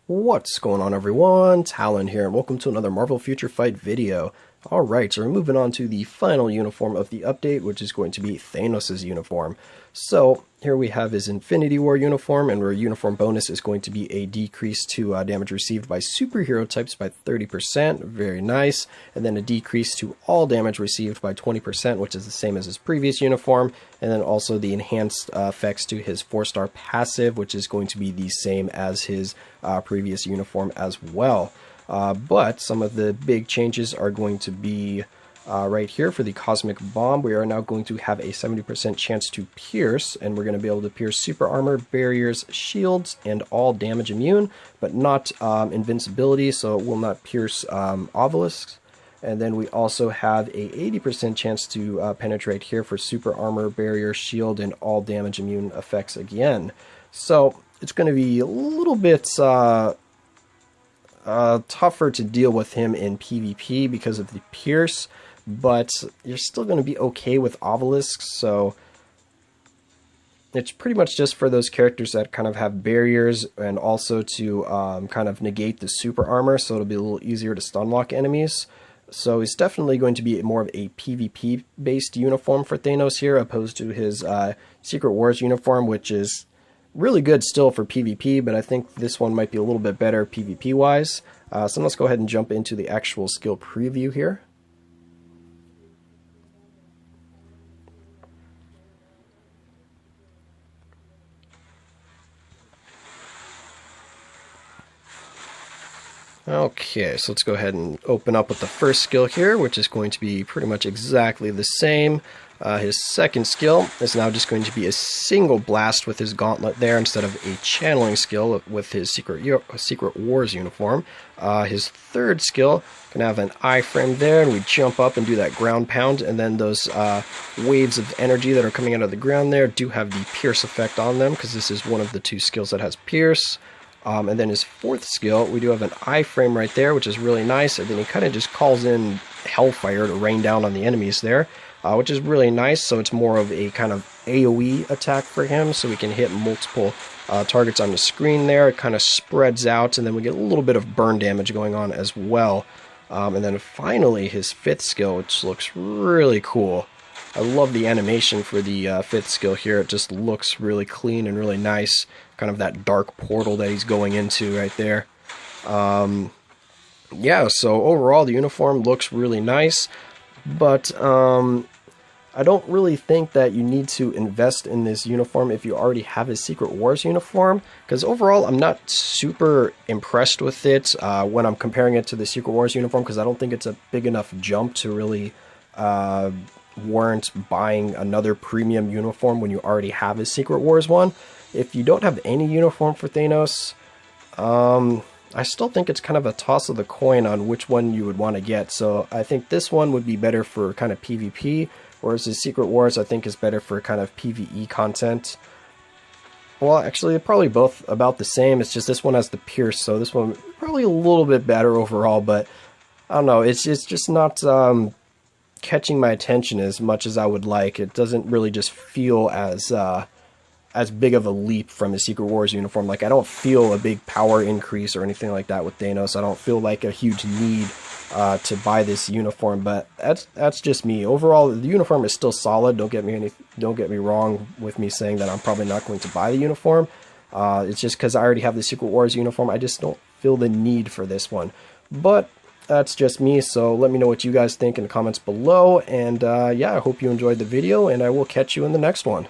What's going on, everyone? Talen here, and welcome to another Marvel Future Fight video. Alright, so we're moving on to the final uniform of the update, which is going to be Thanos' uniform. So, here we have his Infinity War uniform, and our uniform bonus is going to be a decrease to damage received by superhero types by 30%, very nice, and then a decrease to all damage received by 20%, which is the same as his previous uniform, and then also the enhanced effects to his 4-star passive, which is going to be the same as his previous uniform as well. But some of the big changes are going to be right here for the Cosmic Bomb. We are now going to have a 70% chance to pierce, and we're going to be able to pierce super armor, barriers, shields, and all damage immune, but not invincibility, so it will not pierce obelisks. And then we also have a 80% chance to penetrate here for super armor, barrier, shield, and all damage immune effects again. So it's going to be a little bit tougher to deal with him in PvP because of the pierce, but you're still going to be okay with obelisks, so it's pretty much just for those characters that kind of have barriers and also to kind of negate the super armor, so it'll be a little easier to stun lock enemies. So it's definitely going to be more of a PvP based uniform for Thanos here, opposed to his Secret Wars uniform, which is really good still for PvP, but I think this one might be a little bit better PvP wise. So let's go ahead and jump into the actual skill preview here. Okay, so let's go ahead and open up with the first skill here, which is going to be pretty much exactly the same. His second skill is now just going to be a single blast with his gauntlet there instead of a channeling skill with his Secret Wars uniform. His third skill can have an iframe there, and we jump up and do that ground pound, and then those waves of energy that are coming out of the ground there do have the pierce effect on them, because this is one of the two skills that has pierce. And then his fourth skill, we do have an iframe right there, which is really nice, and then he kind of just calls in hellfire to rain down on the enemies there, which is really nice. So it's more of a kind of AoE attack for him, so we can hit multiple targets on the screen there. It kind of spreads out, and then we get a little bit of burn damage going on as well. And then finally his fifth skill, which looks really cool. I love the animation for the fifth skill here. It just looks really clean and really nice. Kind of that dark portal that he's going into right there. Yeah, so overall the uniform looks really nice, but I don't really think that you need to invest in this uniform if you already have a Secret Wars uniform, because overall I'm not super impressed with it when I'm comparing it to the Secret Wars uniform, because I don't think it's a big enough jump to really warrant buying another premium uniform when you already have a Secret Wars one. If you don't have any uniform for Thanos, I still think it's kind of a toss of the coin on which one you would want to get. So I think this one would be better for kind of PvP, whereas the Secret Wars I think is better for kind of PvE content. Well, actually they're probably both about the same. It's just this one has the pierce, so this one probably a little bit better overall, but I don't know, it's just not catching my attention as much as I would like. It doesn't really just feel as big of a leap from the Secret Wars uniform. Like, I don't feel a big power increase or anything like that with Thanos. I don't feel like a huge need to buy this uniform, but that's just me. Overall, the uniform is still solid. Don't get me wrong with me saying that I'm probably not going to buy the uniform. It's just because I already have the Secret Wars uniform. I just don't feel the need for this one. But that's just me, so let me know what you guys think in the comments below, and yeah, I hope you enjoyed the video, and I will catch you in the next one.